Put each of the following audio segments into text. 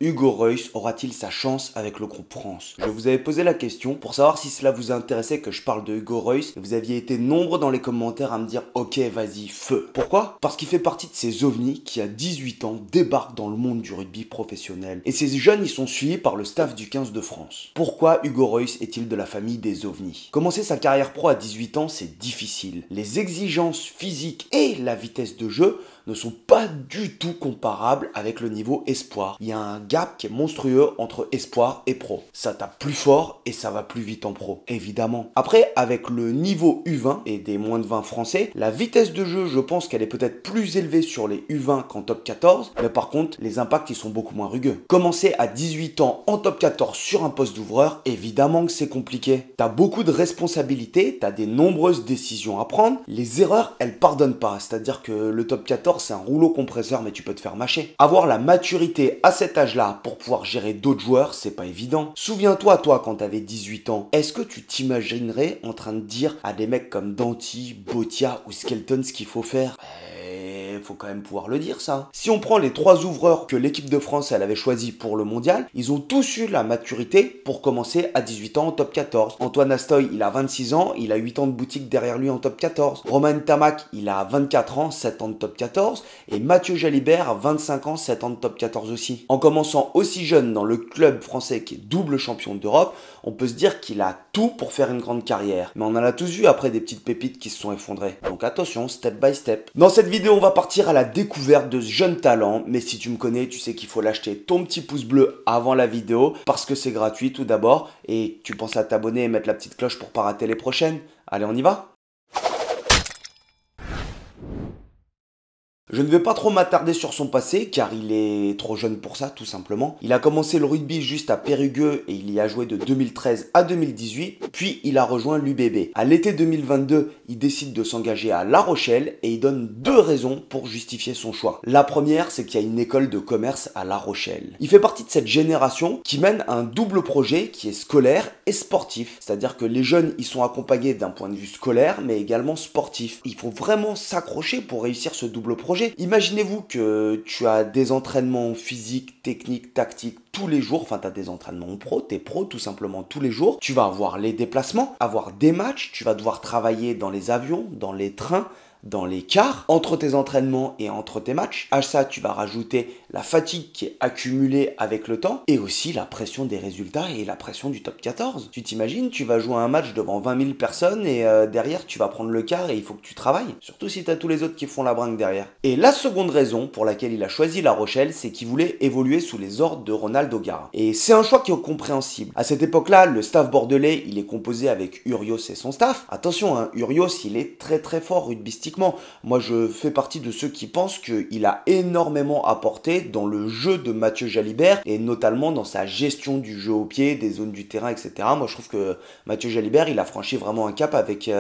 Hugo Reus aura-t-il sa chance avec le groupe France? Je vous avais posé la question pour savoir si cela vous intéressait que je parle de Hugo Reus et vous aviez été nombreux dans les commentaires à me dire ok vas-y feu. Pourquoi? Parce qu'il fait partie de ces ovnis qui à 18 ans débarquent dans le monde du rugby professionnel et ces jeunes ils sont suivis par le staff du 15 de France. Pourquoi Hugo Reus est-il de la famille des ovnis? Commencer sa carrière pro à 18 ans c'est difficile. Les exigences physiques et la vitesse de jeu ne sont pas du tout comparables avec le niveau espoir. Il y a un gap qui est monstrueux entre espoir et pro. Ça tape plus fort et ça va plus vite en pro, évidemment. Après, avec le niveau U20 et des moins de 20 français, la vitesse de jeu, je pense qu'elle est peut-être plus élevée sur les U20 qu'en top 14, mais par contre, les impacts, ils sont beaucoup moins rugueux. Commencer à 18 ans en top 14 sur un poste d'ouvreur, évidemment que c'est compliqué. T'as beaucoup de responsabilités, t'as des nombreuses décisions à prendre. Les erreurs, elles pardonnent pas, c'est-à-dire que le top 14, c'est un rouleau compresseur, mais tu peux te faire mâcher. Avoir la maturité à cet âge-là pour pouvoir gérer d'autres joueurs, c'est pas évident. Souviens-toi, toi, quand t'avais 18 ans, est-ce que tu t'imaginerais en train de dire à des mecs comme Danty, Botia ou Skelton ce qu'il faut faire? Faut quand même pouvoir le dire ça. Si on prend les 3 ouvreurs que l'équipe de France elle avait choisi pour le mondial, ils ont tous eu la maturité pour commencer à 18 ans en top 14. Antoine Astoy, il a 26 ans, il a 8 ans de boutique derrière lui en top 14. Romain Tamac, il a 24 ans, 7 ans de top 14. Et Mathieu Jalibert a 25 ans, 7 ans de top 14 aussi. En commençant aussi jeune dans le club français qui est double champion d'Europe, on peut se dire qu'il a tout pour faire une grande carrière. Mais on en a tous vu après des petites pépites qui se sont effondrées. Donc attention, step by step. Dans cette vidéo, on va partir à la découverte de ce jeune talent, mais si tu me connais, tu sais qu'il faut lâcher ton petit pouce bleu avant la vidéo, parce que c'est gratuit tout d'abord, et tu penses à t'abonner et mettre la petite cloche pour pas rater les prochaines. Allez, on y va? Je ne vais pas trop m'attarder sur son passé, car il est trop jeune pour ça, tout simplement. Il a commencé le rugby juste à Périgueux et il y a joué de 2013 à 2018, puis il a rejoint l'UBB. À l'été 2022, il décide de s'engager à La Rochelle et il donne 2 raisons pour justifier son choix. La première, c'est qu'il y a une école de commerce à La Rochelle. Il fait partie de cette génération qui mène un double projet qui est scolaire et sportif. C'est-à-dire que les jeunes, ils sont accompagnés d'un point de vue scolaire, mais également sportif. Il faut vraiment s'accrocher pour réussir ce double projet. Imaginez-vous que tu as des entraînements physiques, techniques, tactiques tous les jours, enfin tu as des entraînements pro, t'es pro tout simplement tous les jours, tu vas avoir les déplacements, avoir des matchs, tu vas devoir travailler dans les avions, dans les trains, dans les cars, entre tes entraînements et entre tes matchs. À ça, tu vas rajouter la fatigue qui est accumulée avec le temps et aussi la pression des résultats et la pression du top 14. Tu t'imagines, tu vas jouer un match devant 20 000 personnes et derrière, tu vas prendre le quart et il faut que tu travailles. Surtout si tu as tous les autres qui font la brinque derrière. Et la seconde raison pour laquelle il a choisi La Rochelle, c'est qu'il voulait évoluer sous les ordres de Ronald O'Gara. Et c'est un choix qui est compréhensible. À cette époque-là, le staff bordelais, il est composé avec Urios et son staff. Attention, hein, Urios, il est très très fort rugbystiquement. Moi, je fais partie de ceux qui pensent qu'il a énormément apporté dans le jeu de Mathieu Jalibert et notamment dans sa gestion du jeu au pied, des zones du terrain, etc. Moi, je trouve que Mathieu Jalibert, il a franchi vraiment un cap avec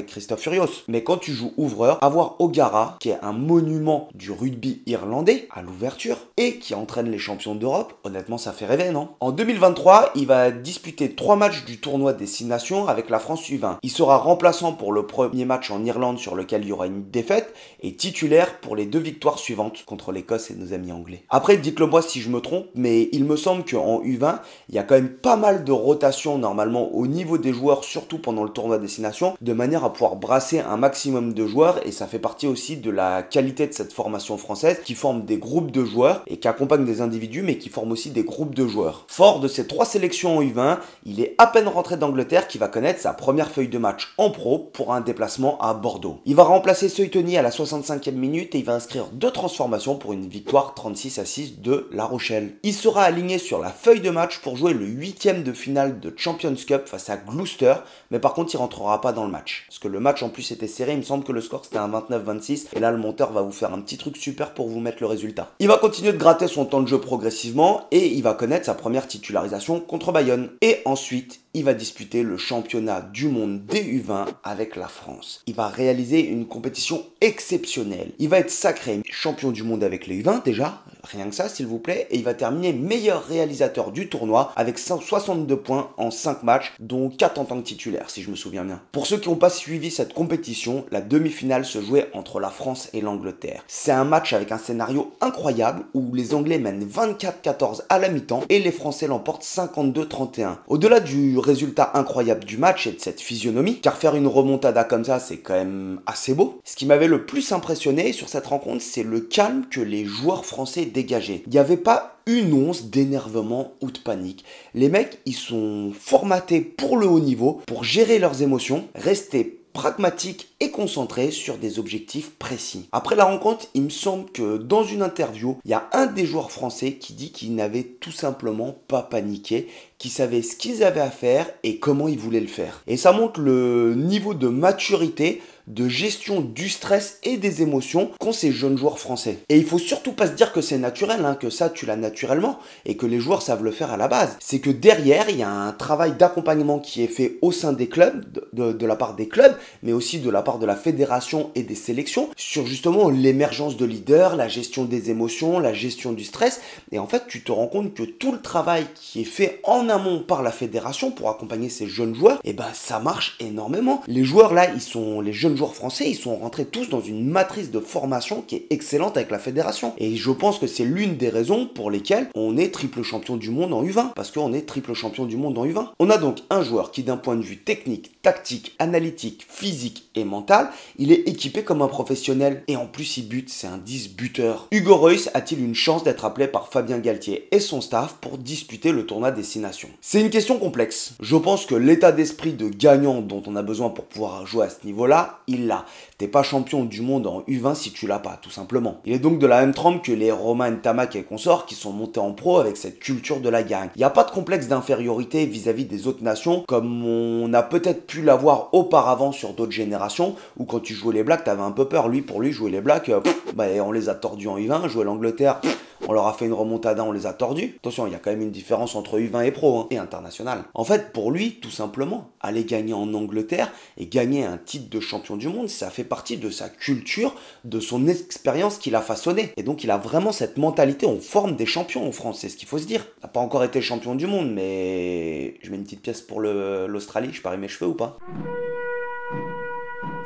Christophe Furios. Mais quand tu joues ouvreur, avoir O'Gara, qui est un monument du rugby irlandais à l'ouverture et qui entraîne les champions d'Europe, honnêtement, ça fait rêver, non? En 2023, il va disputer 3 matchs du tournoi des 6 nations avec la France U20. Il sera remplaçant pour le premier match en Irlande sur lequel il y aura une défaite et titulaire pour les 2 victoires suivantes contre l'Écosse et nos amis anglais. Après, dites-le moi si je me trompe, mais il me semble qu'en U20, il y a quand même pas mal de rotation normalement au niveau des joueurs, surtout pendant le tournoi destination, de manière à pouvoir brasser un maximum de joueurs et ça fait partie aussi de la qualité de cette formation française qui forme des groupes de joueurs et qui accompagne des individus mais qui forme aussi des groupes de joueurs. Fort de ces 3 sélections en U20, il est à peine rentré d'Angleterre qui va connaître sa première feuille de match en pro pour un déplacement à Bordeaux. Il va remplacer Soitoni à la 65e minute et il va inscrire 2 transformations pour une victoire 36-6 de La Rochelle. Il sera aligné sur la feuille de match pour jouer le 8e de finale de Champions Cup face à Gloucester, mais par contre il rentrera pas dans le match. Parce que le match en plus était serré, il me semble que le score c'était un 29-26 et là le monteur va vous faire un petit truc super pour vous mettre le résultat. Il va continuer de gratter son temps de jeu progressivement et il va connaître sa première titularisation contre Bayonne. Et ensuite, il va disputer le championnat du monde des U20 avec la France. Il va réaliser une compétition exceptionnelle. Il va être sacré champion du monde avec les U20 déjà, rien que ça s'il vous plaît, et il va terminer meilleur réalisateur du tournoi avec 162 points en 5 matchs, dont 4 en tant que titulaire si je me souviens bien. Pour ceux qui n'ont pas suivi cette compétition, la demi-finale se jouait entre la France et l'Angleterre. C'est un match avec un scénario incroyable où les Anglais mènent 24-14 à la mi-temps et les Français l'emportent 52-31. Au-delà du résultat incroyable du match et de cette physionomie, car faire une remontada comme ça c'est quand même assez beau, ce qui m'avait le plus impressionné sur cette rencontre c'est le calme que les joueurs français dégageaient. Il n'y avait pas une once d'énervement ou de panique. Les mecs, ils sont formatés pour le haut niveau, pour gérer leurs émotions, rester pragmatiques et concentrés sur des objectifs précis. Après la rencontre, il me semble que dans une interview, il y a un des joueurs français qui dit qu'ils n'avaient tout simplement pas paniqué, qu'ils savaient ce qu'ils avaient à faire et comment ils voulaient le faire. Et ça montre le niveau de maturité, de gestion du stress et des émotions qu'ont ces jeunes joueurs français. Et il faut surtout pas se dire que c'est naturel, que ça tu l'as naturellement et que les joueurs savent le faire à la base. C'est que derrière, il y a un travail d'accompagnement qui est fait au sein des clubs, de la part des clubs, mais aussi de la part de la fédération et des sélections, sur justement l'émergence de leaders, la gestion des émotions, la gestion du stress. Et en fait, tu te rends compte que tout le travail qui est fait en amont par la fédération pour accompagner ces jeunes joueurs, et ben ça marche énormément. Les joueurs là, les jeunes joueurs français, ils sont rentrés tous dans une matrice de formation qui est excellente avec la fédération. Et je pense que c'est l'une des raisons pour lesquelles on est triple champion du monde en U20. Parce qu'on est triple champion du monde en U20. On a donc un joueur qui d'un point de vue technique, tactique, analytique, physique et mental, il est équipé comme un professionnel. Et en plus il bute, c'est un 10 buteur. Hugo Reus a-t-il une chance d'être appelé par Fabien Galtier et son staff pour disputer le tournoi Destination? C'est une question complexe. Je pense que l'état d'esprit de gagnant dont on a besoin pour pouvoir jouer à ce niveau-là, il l'a. T'es pas champion du monde en U20 si tu l'as pas, tout simplement. Il est donc de la même trempe que les Romain Ntamak et consorts qui sont montés en pro avec cette culture de la gagne. Il n'y a pas de complexe d'infériorité vis-à-vis des autres nations comme on a peut-être pu l'avoir auparavant sur d'autres générations où quand tu jouais les Blacks, t'avais un peu peur. Lui, pour lui, jouer les Blacks, on les a tordus en U20, jouer l'Angleterre, on leur a fait une remontada, on les a tordus. Attention, il y a quand même une différence entre U20 et pro, et international. En fait, pour lui, tout simplement, aller gagner en Angleterre et gagner un titre de champion du monde, ça fait partie de sa culture, de son expérience qu'il a façonnée. Et donc, il a vraiment cette mentalité, on forme des champions en France, c'est ce qu'il faut se dire. Il n'a pas encore été champion du monde, mais je mets une petite pièce pour l'Australie, je parie mes cheveux ou pas?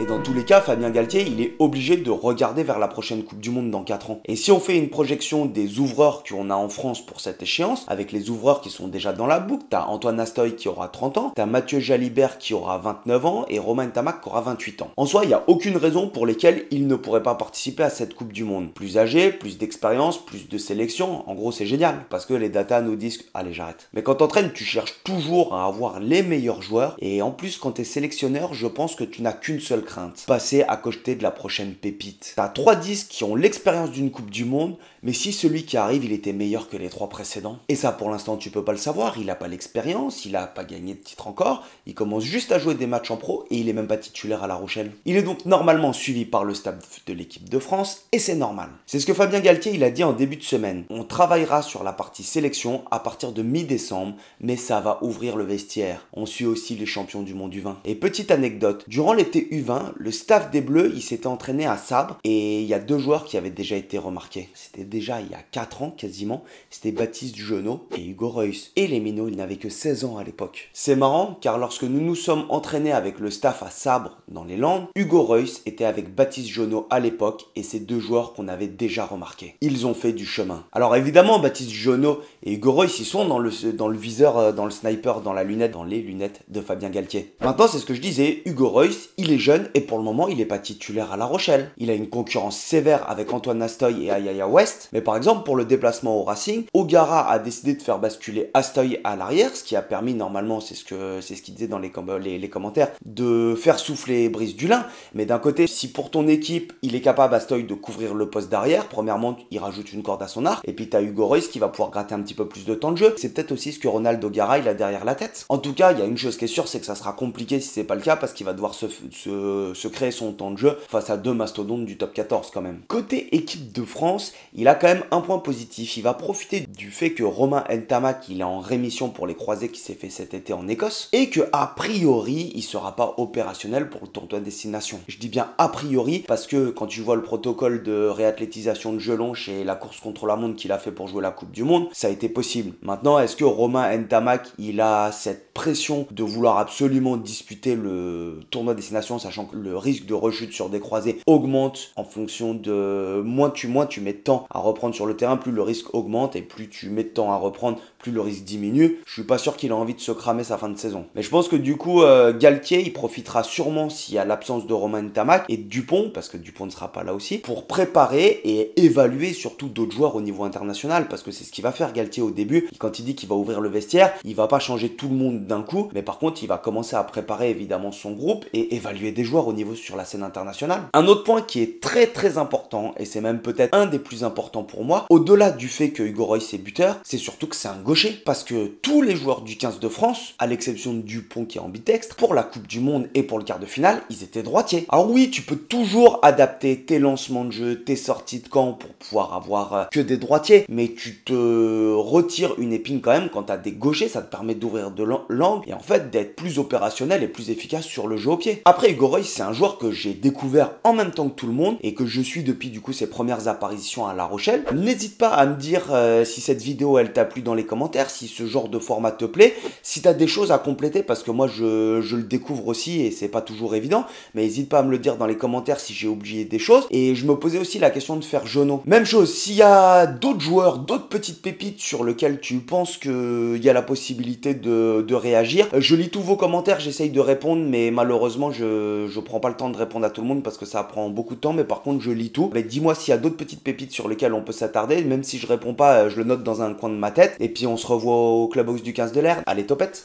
Et dans tous les cas, Fabien Galtier, il est obligé de regarder vers la prochaine Coupe du Monde dans 4 ans. Et si on fait une projection des ouvreurs qu'on a en France pour cette échéance, avec les ouvreurs qui sont déjà dans la boucle, t'as Antoine Astoy qui aura 30 ans, t'as Mathieu Jalibert qui aura 29 ans et Romain Ntamak qui aura 28 ans. En soi, il n'y a aucune raison pour lesquelles il ne pourrait pas participer à cette Coupe du Monde. Plus âgé, plus d'expérience, plus de sélection, en gros c'est génial. Parce que les datas nous disent que... Allez, j'arrête. Mais quand t'entraînes, tu cherches toujours à avoir les meilleurs joueurs. Et en plus, quand t'es sélectionneur, je pense que tu n'as qu'une seule crainte. Passer à côté de la prochaine pépite. T'as 3 disques qui ont l'expérience d'une Coupe du Monde, mais si celui qui arrive, il était meilleur que les 3 précédents. Et ça, pour l'instant, tu peux pas le savoir. Il a pas l'expérience, il a pas gagné de titre encore. Il commence juste à jouer des matchs en pro et il est même pas titulaire à La Rochelle. Il est donc normalement suivi par le staff de l'équipe de France et c'est normal. C'est ce que Fabien Galtier, il a dit en début de semaine. On travaillera sur la partie sélection à partir de mi-décembre, mais ça va ouvrir le vestiaire. On suit aussi les champions du monde U20. Et petite anecdote, durant l'été U20, le staff des Bleus, il s'était entraîné à Sabre et il y a 2 joueurs qui avaient déjà été remarqués. C'était déjà il y a 4 ans quasiment, c'était Baptiste Jeannot et Hugo Reus. Et les minots, ils n'avaient que 16 ans à l'époque. C'est marrant car lorsque nous nous sommes entraînés avec le staff à Sabre dans les Landes, Hugo Reus était avec Baptiste Jeannot à l'époque et c'est 2 joueurs qu'on avait déjà remarqués. Ils ont fait du chemin. Alors évidemment, Baptiste Jeannot et Hugo Reus, ils sont dans le viseur, dans le sniper, dans les lunettes de Fabien Galtier. Maintenant, c'est ce que je disais, Hugo Reus, il est jeune et pour le moment, il n'est pas titulaire à La Rochelle. Il a une concurrence sévère avec Antoine Astoy et Ayaya West. Mais par exemple, pour le déplacement au Racing, O'Gara a décidé de faire basculer Astoy à l'arrière, ce qui a permis normalement, c'est ce qu'il disait dans les commentaires, de faire souffler Brice Dulin. Mais d'un côté, si pour ton équipe, il est capable, Astoy, de couvrir le poste d'arrière, premièrement, il rajoute une corde à son arc. Et puis t'as Hugo Reus qui va pouvoir gratter un petit peu plus de temps de jeu. C'est peut-être aussi ce que Ronald O'Gara, il a derrière la tête. En tout cas, il y a une chose qui est sûre, c'est que ça sera compliqué si c'est pas le cas, parce qu'il va devoir se se créer son temps de jeu face à deux mastodontes du top 14 quand même. Côté équipe de France, il a quand même un point positif. Il va profiter du fait que Romain Ntamak, il est en rémission pour les croisés qui s'est fait cet été en Écosse et que a priori, il sera pas opérationnel pour le tournoi destination. Je dis bien a priori parce que quand tu vois le protocole de réathlétisation de Jelonche et la course contre la montre qu'il a fait pour jouer la Coupe du Monde, ça a été possible. Maintenant, est-ce que Romain Ntamak, il a cette pression de vouloir absolument disputer le tournoi destination, sachant que le risque de rechute sur des croisés augmente en fonction de moins tu mets de temps à reprendre sur le terrain, plus le risque augmente et plus tu mets de temps à reprendre, plus le risque diminue. Je suis pas sûr qu'il a envie de se cramer sa fin de saison. Mais je pense que du coup, Galtier, il profitera sûrement s'il y a l'absence de Romain Ntamak et Dupont, parce que Dupont ne sera pas là aussi, pour préparer et évaluer surtout d'autres joueurs au niveau international, parce que c'est ce qu'il va faire Galtier au début. Quand il dit qu'il va ouvrir le vestiaire, il va pas changer tout le monde d'un coup, mais par contre, il va commencer à préparer évidemment son groupe et évaluer des joueurs au niveau sur la scène internationale. Un autre point qui est très très important, et c'est même peut-être un des plus importants pour moi, au-delà du fait que Hugo Reus est buteur, c'est surtout que c'est un gaucher, parce que tous les joueurs du 15 de France, à l'exception de Dupont qui est ambidextre, pour la Coupe du Monde et pour le quart de finale, ils étaient droitiers. Alors oui, tu peux toujours adapter tes lancements de jeu, tes sorties de camp pour pouvoir avoir que des droitiers, mais tu te retires une épine quand même quand tu as des gauchers, ça te permet d'ouvrir de l'angle et en fait d'être plus opérationnel et plus efficace sur le jeu au pied. Après, Hugo Reus, c'est un joueur que j'ai découvert en même temps que tout le monde et que je suis depuis du coup ses premières apparitions à La Rochelle. N'hésite pas à me dire si cette vidéo elle t'a plu dans les commentaires, si ce genre de format te plaît, si tu as des choses à compléter, parce que moi je le découvre aussi et c'est pas toujours évident, mais n'hésite pas à me le dire dans les commentaires si j'ai oublié des choses. Et je me posais aussi la question de faire Jono. Même chose, s'il y a d'autres joueurs, d'autres petites pépites sur lesquelles tu penses qu'il y a la possibilité de réagir, je lis tous vos commentaires, j'essaye de répondre, mais malheureusement je prends pas le temps de répondre à tout le monde parce que ça prend beaucoup de temps, mais par contre je lis tout. Mais dis-moi s'il y a d'autres petites pépites sur lesquelles on peut s'attarder, même si je réponds pas, je le note dans un coin de ma tête. Et puis on se revoit au Clubhouse du 15 de l'air. Allez, topette!